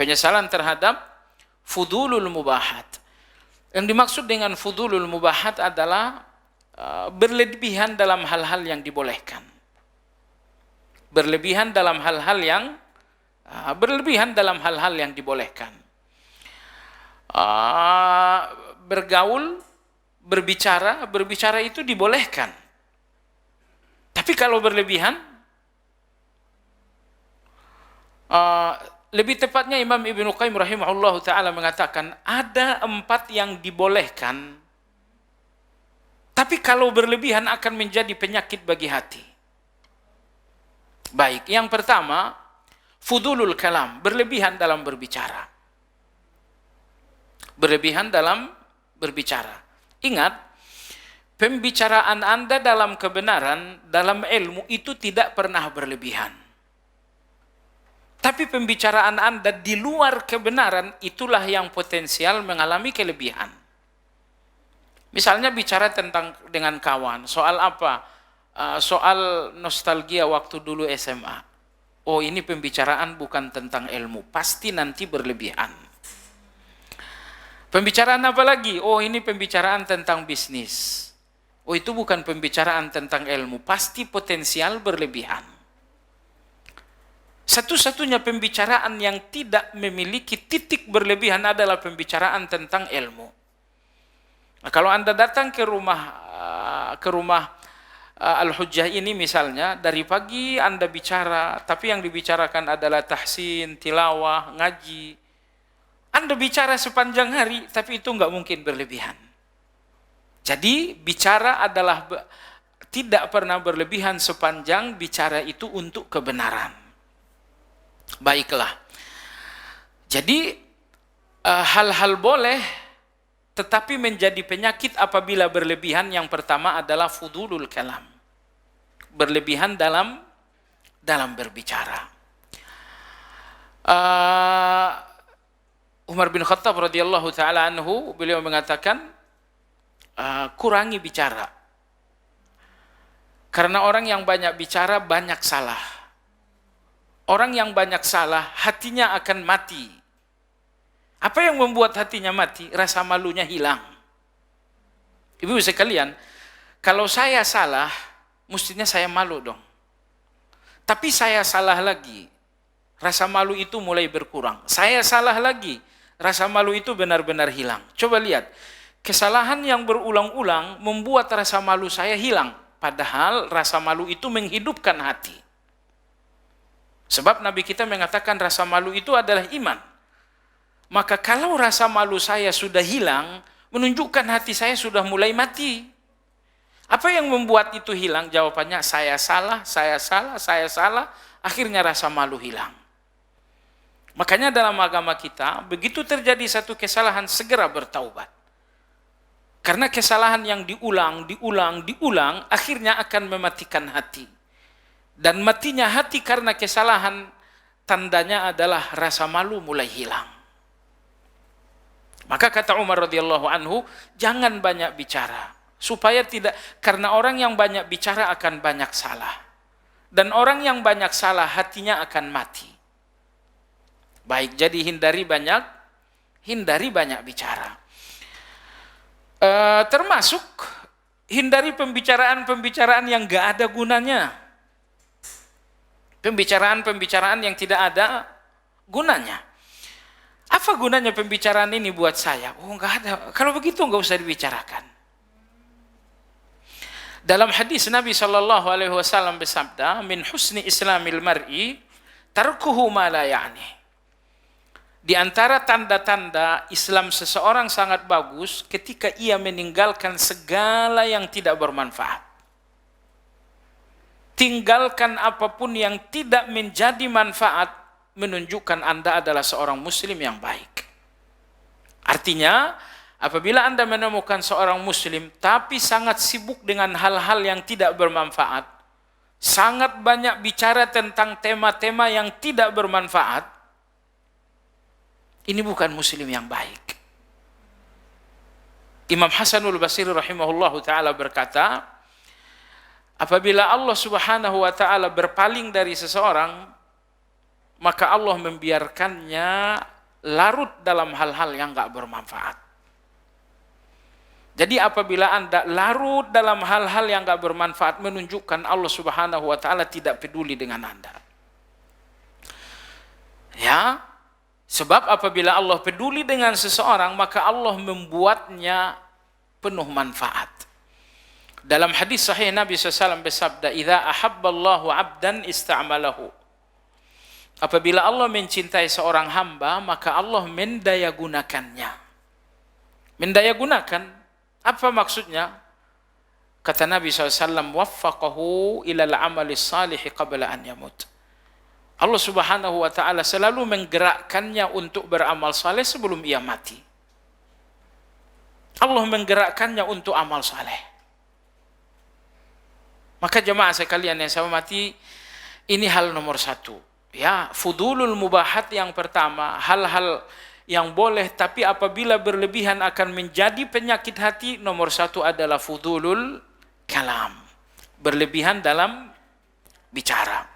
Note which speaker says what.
Speaker 1: Penyesalan terhadap fudulul mubahat. Yang dimaksud dengan fudulul mubahat adalah berlebihan dalam hal-hal yang dibolehkan. Berlebihan dalam hal-hal yang dibolehkan. Bergaul, berbicara itu dibolehkan. Tapi kalau berlebihan, lebih tepatnya Imam Ibnu Qayyim rahimahullah ta'ala mengatakan ada 4 yang dibolehkan, tapi kalau berlebihan akan menjadi penyakit bagi hati. Baik, yang pertama, fudulul kalam, berlebihan dalam berbicara. Berlebihan dalam berbicara. Ingat, pembicaraan Anda dalam kebenaran, dalam ilmu itu tidak pernah berlebihan. Tapi pembicaraan Anda di luar kebenaran, itulah yang potensial mengalami kelebihan. Misalnya bicara dengan kawan, soal apa? Soal nostalgia waktu dulu SMA. Oh, ini pembicaraan bukan tentang ilmu, pasti nanti berlebihan. Pembicaraan apa lagi? Oh, ini pembicaraan tentang bisnis. Oh, itu bukan pembicaraan tentang ilmu, pasti potensial berlebihan. Satu-satunya pembicaraan yang tidak memiliki titik berlebihan adalah pembicaraan tentang ilmu. Nah, kalau Anda datang ke rumah Al-Hujjah ini misalnya, dari pagi Anda bicara, tapi yang dibicarakan adalah tahsin, tilawah, ngaji. Anda bicara sepanjang hari, tapi itu nggak mungkin berlebihan. Jadi bicara adalah tidak pernah berlebihan sepanjang bicara itu untuk kebenaran. Baiklah. Jadi hal-hal boleh, tetapi menjadi penyakit apabila berlebihan. Yang pertama adalah fudulul kalam, berlebihan dalam berbicara. Umar bin Khattab radhiyallahu taala anhu, beliau mengatakan, kurangi bicara, karena orang yang banyak bicara banyak salah. Orang yang banyak salah, hatinya akan mati. Apa yang membuat hatinya mati? Rasa malunya hilang. Ibu sekalian, kalau saya salah, mestinya saya malu dong. Tapi saya salah lagi, rasa malu itu mulai berkurang. Saya salah lagi, rasa malu itu benar-benar hilang. Coba lihat, kesalahan yang berulang-ulang membuat rasa malu saya hilang. Padahal rasa malu itu menghidupkan hati. Sebab Nabi kita mengatakan rasa malu itu adalah iman. Maka kalau rasa malu saya sudah hilang, menunjukkan hati saya sudah mulai mati. Apa yang membuat itu hilang? Jawabannya saya salah, akhirnya rasa malu hilang. Makanya dalam agama kita, begitu terjadi satu kesalahan, segera bertaubat. Karena kesalahan yang diulang, akhirnya akan mematikan hati. Dan matinya hati karena kesalahan, tandanya adalah rasa malu mulai hilang. Maka kata Umar radhiyallahu anhu, jangan banyak bicara, supaya tidak, karena orang yang banyak bicara akan banyak salah. Dan orang yang banyak salah, hatinya akan mati. Baik, jadi hindari banyak bicara. Termasuk hindari pembicaraan yang gak ada gunanya. Pembicaraan yang tidak ada gunanya. Apa gunanya pembicaraan ini buat saya? Oh, enggak ada. Kalau begitu enggak usah dibicarakan. Dalam hadis Nabi SAW bersabda, min husni islamil mar'i tarkuhu ma la ya'ni. Di antara tanda-tanda Islam seseorang sangat bagus ketika ia meninggalkan segala yang tidak bermanfaat. Tinggalkan apapun yang tidak menjadi manfaat, menunjukkan Anda adalah seorang muslim yang baik. Artinya, apabila Anda menemukan seorang muslim tapi sangat sibuk dengan hal-hal yang tidak bermanfaat, sangat banyak bicara tentang tema-tema yang tidak bermanfaat, ini bukan muslim yang baik. Imam Hasanul Basri rahimahullahu ta'ala berkata, apabila Allah subhanahu wa ta'ala berpaling dari seseorang, maka Allah membiarkannya larut dalam hal-hal yang nggak bermanfaat. Jadi apabila Anda larut dalam hal-hal yang nggak bermanfaat, menunjukkan Allah Subhanahu wa taala tidak peduli dengan Anda. Ya, sebab apabila Allah peduli dengan seseorang, maka Allah membuatnya penuh manfaat. Dalam hadis sahih Nabi SAW bersabda, "Idza ahabballahu 'abdan ista'malahu." Apabila Allah mencintai seorang hamba, maka Allah mendayagunakannya. Mendayagunakan, apa maksudnya? Kata Nabi SAW, "Waffaqahu ilal amali salihi qabla an yamut." Allah Subhanahu wa taala selalu menggerakkannya untuk beramal saleh sebelum ia mati. Allah menggerakkannya untuk amal saleh. Maka jemaah sekalian yang saya hormati, ini hal nomor satu. Ya, fudulul mubahat yang pertama, hal-hal yang boleh tapi apabila berlebihan akan menjadi penyakit hati. Nomor satu adalah fudulul kalam, berlebihan dalam bicara.